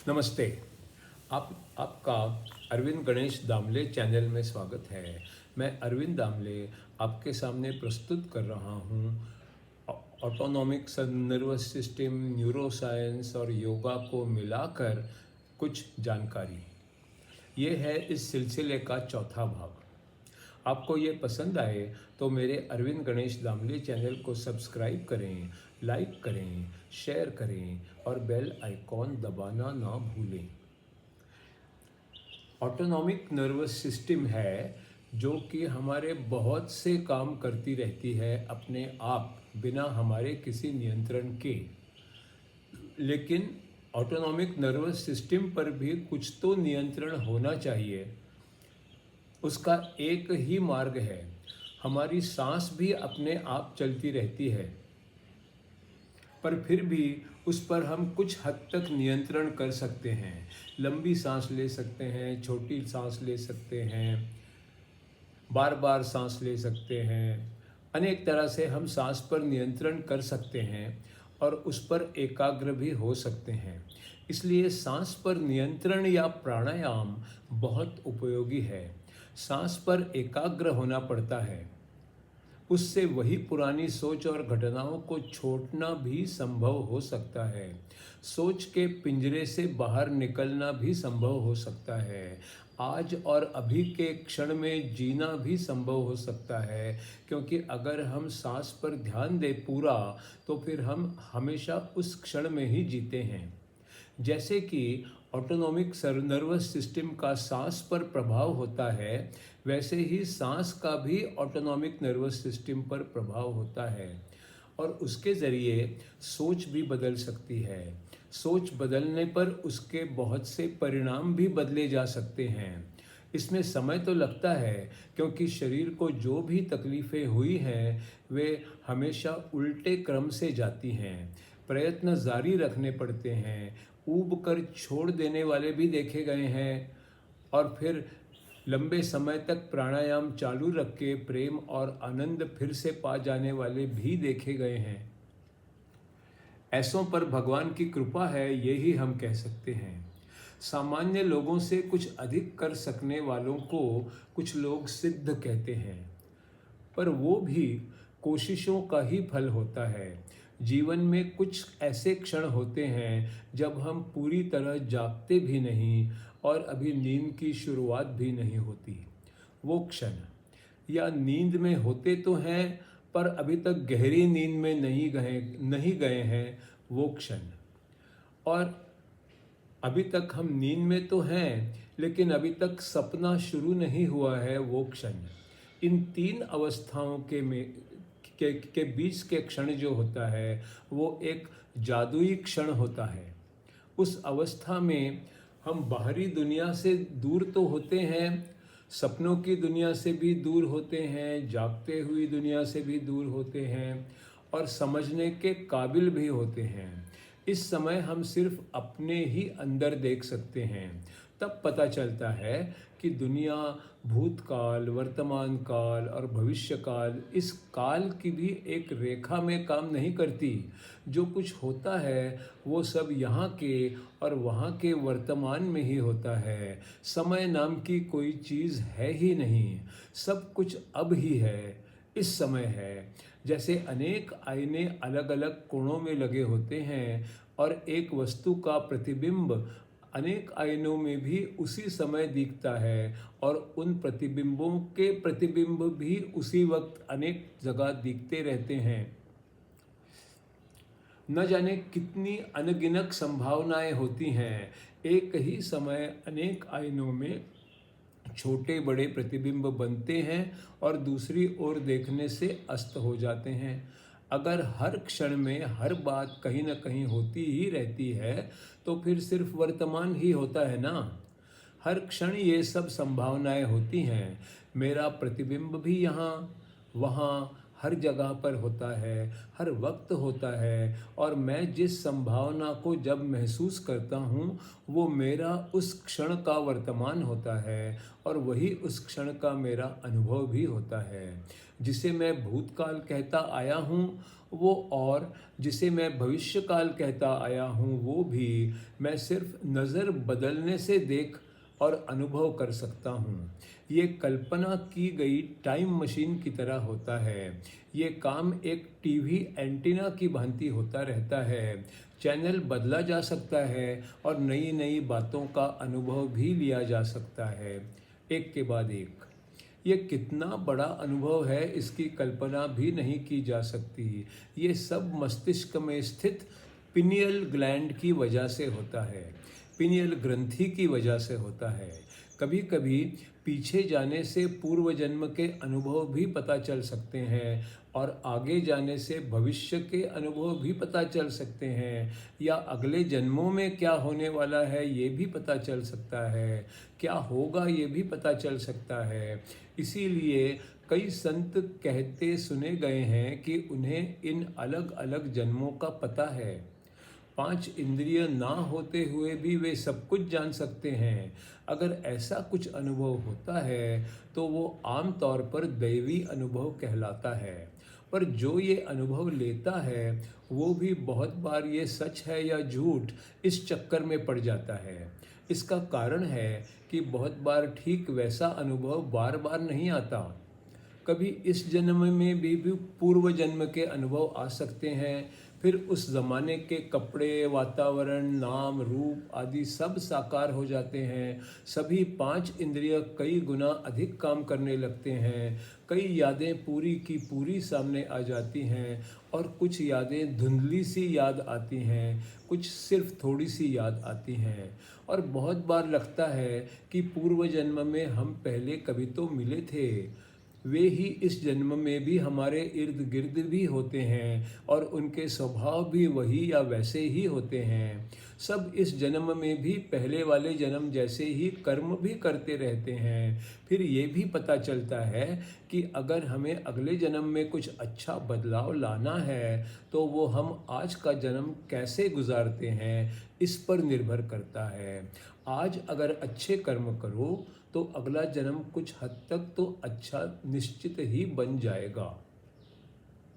नमस्ते। आपका अरविंद गणेश दामले चैनल में स्वागत है। मैं अरविंद दामले आपके सामने प्रस्तुत कर रहा हूँ ऑटोनॉमिक नर्वस सिस्टम, न्यूरोसाइंस और योगा को मिलाकर कुछ जानकारी। ये है इस सिलसिले का चौथा भाग। आपको ये पसंद आए तो मेरे अरविंद गणेश दामले चैनल को सब्सक्राइब करें, लाइक करें, शेयर करें और बेल आइकॉन दबाना ना भूलें। ऑटोनॉमिक नर्वस सिस्टम है जो कि हमारे बहुत से काम करती रहती है अपने आप, बिना हमारे किसी नियंत्रण के। लेकिन ऑटोनॉमिक नर्वस सिस्टम पर भी कुछ तो नियंत्रण होना चाहिए। उसका एक ही मार्ग है। हमारी सांस भी अपने आप चलती रहती है, पर फिर भी उस पर हम कुछ हद तक नियंत्रण कर सकते हैं। लंबी सांस ले सकते हैं, छोटी सांस ले सकते हैं, बार बार सांस ले सकते हैं। अनेक तरह से हम सांस पर नियंत्रण कर सकते हैं और उस पर एकाग्र भी हो सकते हैं। इसलिए सांस पर नियंत्रण या प्राणायाम बहुत उपयोगी है। सांस पर एकाग्र होना पड़ता है। उससे वही पुरानी सोच और घटनाओं को छोड़ना भी संभव हो सकता है। सोच के पिंजरे से बाहर निकलना भी संभव हो सकता है। आज और अभी के क्षण में जीना भी संभव हो सकता है, क्योंकि अगर हम सांस पर ध्यान दें पूरा, तो फिर हम हमेशा उस क्षण में ही जीते हैं। जैसे कि ऑटोनॉमिक नर्वस सिस्टम का सांस पर प्रभाव होता है, वैसे ही सांस का भी ऑटोनॉमिक नर्वस सिस्टम पर प्रभाव होता है और उसके ज़रिए सोच भी बदल सकती है। सोच बदलने पर उसके बहुत से परिणाम भी बदले जा सकते हैं। इसमें समय तो लगता है, क्योंकि शरीर को जो भी तकलीफ़ें हुई हैं वे हमेशा उल्टे क्रम से जाती हैं। प्रयत्न जारी रखने पड़ते हैं। ऊब कर छोड़ देने वाले भी देखे गए हैं और फिर लंबे समय तक प्राणायाम चालू रख के प्रेम और आनंद फिर से पा जाने वाले भी देखे गए हैं। ऐसों पर भगवान की कृपा है, यही हम कह सकते हैं। सामान्य लोगों से कुछ अधिक कर सकने वालों को कुछ लोग सिद्ध कहते हैं, पर वो भी कोशिशों का ही फल होता है। जीवन में कुछ ऐसे क्षण होते हैं जब हम पूरी तरह जागते भी नहीं और अभी नींद की शुरुआत भी नहीं होती। वो क्षण, या नींद में होते तो हैं पर अभी तक गहरी नींद में नहीं गए हैं, वो क्षण। और अभी तक हम नींद में तो हैं, लेकिन अभी तक सपना शुरू नहीं हुआ है, वो क्षण। इन तीन अवस्थाओं के बीच के क्षण जो होता है, वो एक जादुई क्षण होता है। उस अवस्था में हम बाहरी दुनिया से दूर तो होते हैं, सपनों की दुनिया से भी दूर होते हैं, जागते हुई दुनिया से भी दूर होते हैं और समझने के काबिल भी होते हैं। इस समय हम सिर्फ अपने ही अंदर देख सकते हैं। तब पता चलता है कि दुनिया भूतकाल, वर्तमान काल और भविष्य काल, इस काल की भी एक रेखा में काम नहीं करती। जो कुछ होता है वो सब यहाँ के और वहाँ के वर्तमान में ही होता है। समय नाम की कोई चीज़ है ही नहीं। सब कुछ अब ही है, इस समय है। जैसे अनेक आईने अलग अलग कोणों में लगे होते हैं और एक वस्तु का प्रतिबिंब अनेक आईनों में भी उसी समय दिखता है और उन प्रतिबिंबों के प्रतिबिंब भी उसी वक्त अनेक जगह दिखते रहते हैं। न जाने कितनी अनगिनत संभावनाएं होती हैं। एक ही समय अनेक आईनों में छोटे बड़े प्रतिबिंब बनते हैं और दूसरी ओर देखने से अस्त हो जाते हैं। अगर हर क्षण में हर बात कहीं ना कहीं होती ही रहती है, तो फिर सिर्फ वर्तमान ही होता है ना। हर क्षण ये सब संभावनाएं होती हैं। मेरा प्रतिबिंब भी यहाँ वहाँ हर जगह पर होता है, हर वक्त होता है, और मैं जिस संभावना को जब महसूस करता हूँ वो मेरा उस क्षण का वर्तमान होता है, और वही उस क्षण का मेरा अनुभव भी होता है। जिसे मैं भूतकाल कहता आया हूँ वो, और जिसे मैं भविष्यकाल कहता आया हूँ वो भी, मैं सिर्फ नज़र बदलने से देख और अनुभव कर सकता हूँ। ये कल्पना की गई टाइम मशीन की तरह होता है। ये काम एक टीवी एंटीना की भांति होता रहता है। चैनल बदला जा सकता है और नई नई बातों का अनुभव भी लिया जा सकता है, एक के बाद एक। ये कितना बड़ा अनुभव है इसकी कल्पना भी नहीं की जा सकती। ये सब मस्तिष्क में स्थित पिनियल ग्लैंड की वजह से होता है, पिनियल ग्रंथि की वजह से होता है। कभी कभी पीछे जाने से पूर्व जन्म के अनुभव भी पता चल सकते हैं, और आगे जाने से भविष्य के अनुभव भी पता चल सकते हैं, या अगले जन्मों में क्या होने वाला है ये भी पता चल सकता है, क्या होगा ये भी पता चल सकता है। इसीलिए कई संत कहते सुने गए हैं कि उन्हें इन अलग अलग जन्मों का पता है। 5 इंद्रिय ना होते हुए भी वे सब कुछ जान सकते हैं। अगर ऐसा कुछ अनुभव होता है तो वो आम तौर पर दैवी अनुभव कहलाता है। पर जो ये अनुभव लेता है वो भी बहुत बार ये सच है या झूठ इस चक्कर में पड़ जाता है। इसका कारण है कि बहुत बार ठीक वैसा अनुभव बार बार नहीं आता। कभी इस जन्म में भी पूर्व जन्म के अनुभव आ सकते हैं। फिर उस ज़माने के कपड़े, वातावरण, नाम, रूप आदि सब साकार हो जाते हैं। सभी 5 इंद्रिय कई गुना अधिक काम करने लगते हैं। कई यादें पूरी की पूरी सामने आ जाती हैं, और कुछ यादें धुंधली सी याद आती हैं, कुछ सिर्फ थोड़ी सी याद आती हैं। और बहुत बार लगता है कि पूर्व जन्म में हम पहले कभी तो मिले थे। वे ही इस जन्म में भी हमारे इर्द गिर्द भी होते हैं, और उनके स्वभाव भी वही या वैसे ही होते हैं। सब इस जन्म में भी पहले वाले जन्म जैसे ही कर्म भी करते रहते हैं। फिर ये भी पता चलता है कि अगर हमें अगले जन्म में कुछ अच्छा बदलाव लाना है तो वो हम आज का जन्म कैसे गुजारते हैं इस पर निर्भर करता है। आज अगर अच्छे कर्म करो तो अगला जन्म कुछ हद तक तो अच्छा निश्चित ही बन जाएगा।